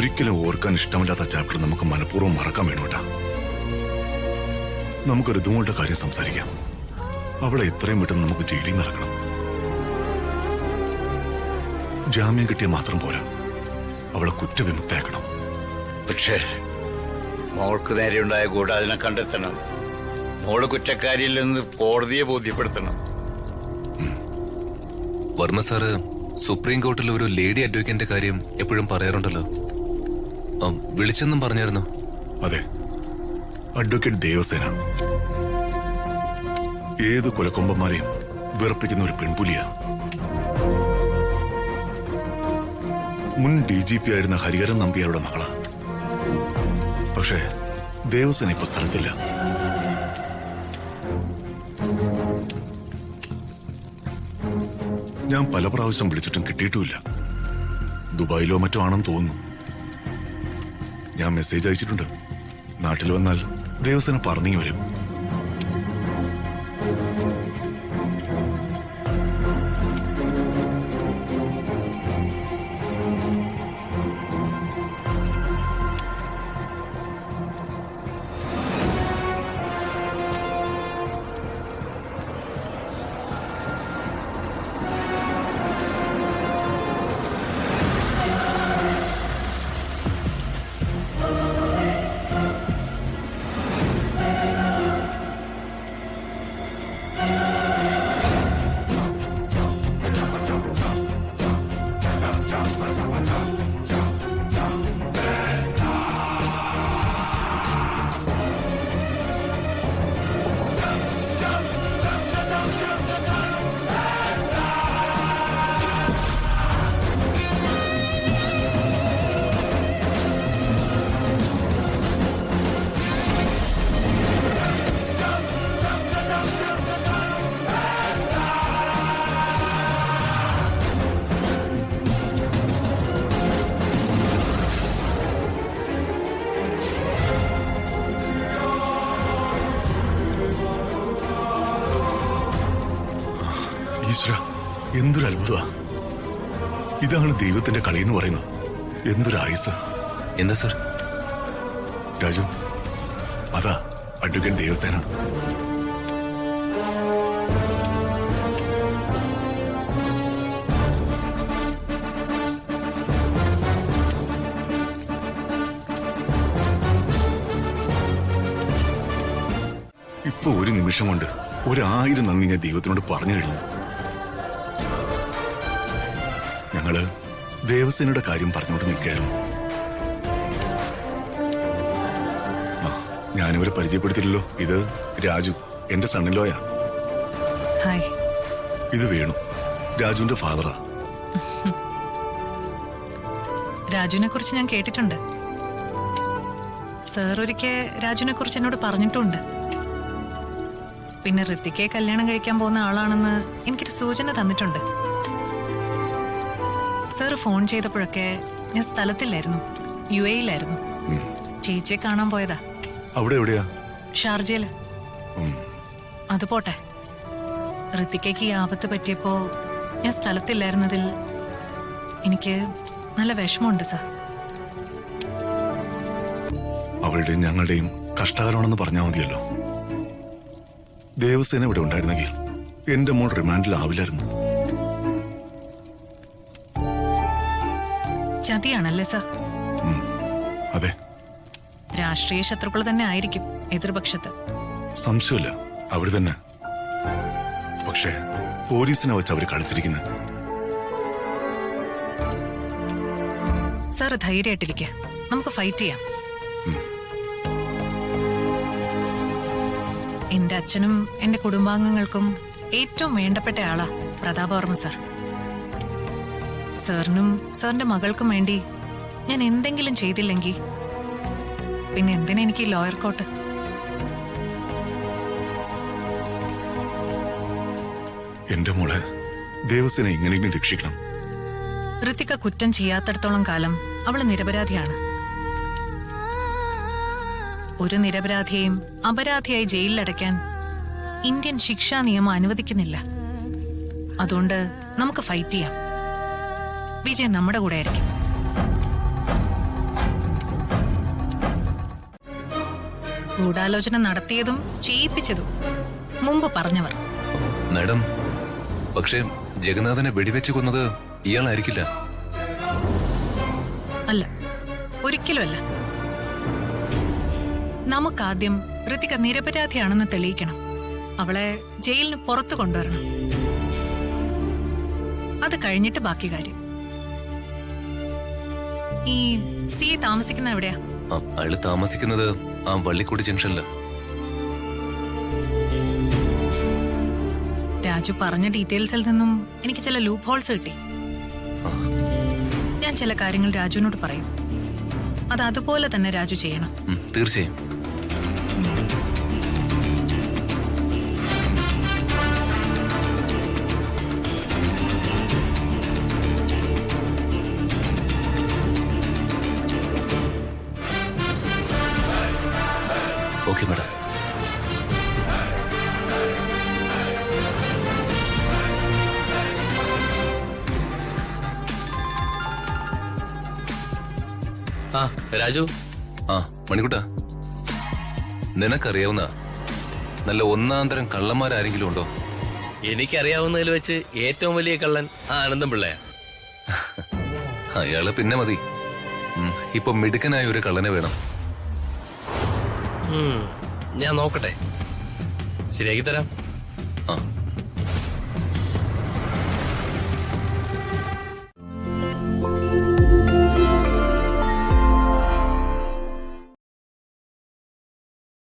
ഒരിക്കലും ഓർക്കാൻ ഇഷ്ടമില്ലാത്ത ചാപ്റ്റർ നമുക്ക് മനഃപൂർവ്വം മറക്കാൻ വേണോട്ടാ. നമുക്ക് ഋതുമോളുടെ കാര്യം സംസാരിക്കാം. അവളെ എത്രയും പെട്ടെന്ന് നമുക്ക് ജയിലിൽ നിന്ന് ഇറക്കണം. ജാമ്യം കിട്ടിയ മാത്രം പോരാ, അവളെ കുറ്റവിമുക്തയാക്കണം. പക്ഷേ മോൾക്ക് നേരെയുണ്ടായ ഗൂഢാചിനെ കണ്ടെത്തണം. മോള് കുറ്റക്കാരിയില്ലെന്ന് കോടതിയെ ബോധ്യപ്പെടുത്തണം. വർമ്മ സാറ് സുപ്രീം കോർട്ടിൽ ഒരു ലേഡി അഡ്വക്കേറ്റിന്റെ കാര്യം എപ്പോഴും പറയാറുണ്ടല്ലോ. വിളിച്ചെന്നും പറഞ്ഞായിരുന്നു. അതെ, അഡ്വക്കേറ്റ് ദേവസേന ഏത് കൊലക്കൊമ്പന്മാരെയും വിറപ്പിക്കുന്ന ഒരു പെൺപുലിയാ. മുൻ DGP ആയിരുന്ന ഹരിഹരൻ നമ്പ്യാരുടെ മകളാ. പക്ഷേ ദേവസേന ഇപ്പൊ സ്ഥലത്തില്ല. ഞാൻ പല പ്രാവശ്യം വിളിച്ചിട്ടും കിട്ടിയിട്ടുമില്ല. ദുബായിലോ മറ്റോ ആണെന്ന് തോന്നുന്നു. ഞാൻ മെസ്സേജ് അയച്ചിട്ടുണ്ട്. നാട്ടിൽ വന്നാൽ ദേവസേന പറഞ്ഞു വരും. ഈശ്വര, എന്തൊരു അത്ഭുത! ഇതാണ് ദൈവത്തിന്റെ കളി എന്ന് പറയുന്നത്. എന്തൊരു ആയുസ്! എന്താ സർ? രാജു, അതാ അഡ്വക്കേറ്റ് ദേവസേന. ഇപ്പൊ ഒരു നിമിഷം കൊണ്ട് 1000 നന്ദി ഞാൻ ദൈവത്തിനോട് പറഞ്ഞു കഴിഞ്ഞു. ഞങ്ങള് ദേവസേനയുടെ കാര്യം പറഞ്ഞുകൊണ്ട് നിൽക്കായിരുന്നു. ഞാനിവരെ പരിചയപ്പെടുത്തില്ലല്ലോ. ഇത് രാജു, എന്റെ സണ്ണിലോയാ. ഇത് വേണു, രാജുവിന്റെ ഫാദറാ. രാജുവിനെ കുറിച്ച് ഞാൻ കേട്ടിട്ടുണ്ട്. സാർ ഒരിക്കൽ രാജുവിനെ കുറിച്ച് എന്നോട് പറഞ്ഞിട്ടുണ്ട്. പിന്നെ ഋത്തിക്കെ കല്യാണം കഴിക്കാൻ പോകുന്ന ആളാണെന്ന് എനിക്കൊരു സൂചന തന്നിട്ടുണ്ട്. സാർ ഫോൺ ചെയ്തപ്പോഴൊക്കെ ഞാൻ സ്ഥലത്തില്ലായിരുന്നു, UAE-യിലായിരുന്നു. ചേച്ചിയെ കാണാൻ പോയതാ. അവിടെ എവിടെയാ? ഷാർജയില്. അത് പോട്ടെ, ഋത്തിക്കയ്ക്ക് ഈ ആപത്ത് പറ്റിയപ്പോ ഞാൻ സ്ഥലത്തില്ലായിരുന്നതിൽ എനിക്ക് നല്ല വിഷമമുണ്ട് സാർ. അവളുടെയും ഞങ്ങളുടെയും കഷ്ടകാലമാണെന്ന് പറഞ്ഞാൽ മതിയല്ലോ. ദേവസേന ഇവിടെ ഉണ്ടായിരുന്നെങ്കിൽ എന്റെ മോൾ റിമാൻഡിലാവില്ലായിരുന്നു. ചതിയാണല്ലേ സാർ? അതെ, രാഷ്ട്രീയ ശത്രുക്കൾ തന്നെ ആയിരിക്കും എതിർപക്ഷത്ത്. സംശയമില്ല, അവര് തന്നെ. പക്ഷേ പോലീസിനെ വെച്ച് അവര് കളിച്ചിരിക്കുന്നത്. സാർ ധൈര്യമായിട്ടിരിക്കുക, നമുക്ക് ഫൈറ്റ് ചെയ്യാം. എന്റെ അച്ഛനും എന്റെ കുടുംബാംഗങ്ങൾക്കും ഏറ്റവും വേണ്ടപ്പെട്ട ആളാ പ്രതാപവർമ്മ സാർ. സാറിനും സാറിന്റെ മകൾക്കും വേണ്ടി ഞാൻ എന്തെങ്കിലും ചെയ്തില്ലെങ്കിൽ പിന്നെ എന്തിനാ എനിക്ക് ലോയർ കോട്ട്? എന്റെ മോളെ ദേവസേന എങ്ങനെയെങ്കിലും രക്ഷിക്കണം. ഋത്തിക കുറ്റം ചെയ്യാത്തിടത്തോളം കാലം അവള് നിരപരാധിയാണ്. ഒരു നിരപരാധിയെയും അപരാധിയായി ജയിലിലടയ്ക്കാൻ ഇന്ത്യൻ ശിക്ഷാ നിയമം അനുവദിക്കുന്നില്ല. അതുകൊണ്ട് നമുക്ക് ഫൈറ്റ് ചെയ്യാം. വിജയ് നമ്മുടെ കൂടെ ആയിരിക്കും. ഗൂഢാലോചന നടത്തിയതും ചെയ്യിപ്പിച്ചതും മുമ്പ് പറഞ്ഞവർ. മാഡം, പക്ഷേ ജഗന്നാഥനെ വെടിവെച്ച് കൊന്നത് ഇയാളായിരിക്കില്ല. അല്ല, ഒരിക്കലുമല്ല. നമുക്കാദ്യം ഋതിക നിരപരാധിയാണെന്ന് തെളിയിക്കണം. അവളെ ജയിലിന് പുറത്തു കൊണ്ടുവരണം. അത് കഴിഞ്ഞിട്ട് ബാക്കി കാര്യം. ഈ സി താമസിക്കുന്ന എവിടെയാ? അയാള് താമസിക്കുന്നത് ആ വള്ളിക്കോട് ജംഗ്ഷനില്. രാജു പറഞ്ഞ ഡീറ്റെയിൽസിൽ നിന്നും എനിക്ക് ചില ലൂപ്പ് ഹോൾസ് കിട്ടി. ഞാൻ ചില കാര്യങ്ങൾ രാജുവിനോട് പറയും. അത് അതുപോലെ തന്നെ രാജു ചെയ്യണം. തീർച്ചയായും. Okay madam. ആ രാജു. ആ മണിക്കുട്ട, നിനക്കറിയാവുന്ന നല്ല ഒന്നാന്തരം കള്ളന്മാരാരെങ്കിലും ഉണ്ടോ? എനിക്കറിയാവുന്നതിൽ വെച്ച് ഏറ്റവും വലിയ കള്ളൻ ആ ആനന്ദം പിള്ളയാ. അയാള് പിന്നെ മതി. ഇപ്പൊ മിടുക്കനായ ഒരു കള്ളനെ വേണം. ഞാൻ നോക്കട്ടെ, ശരിയാക്കി തരാം.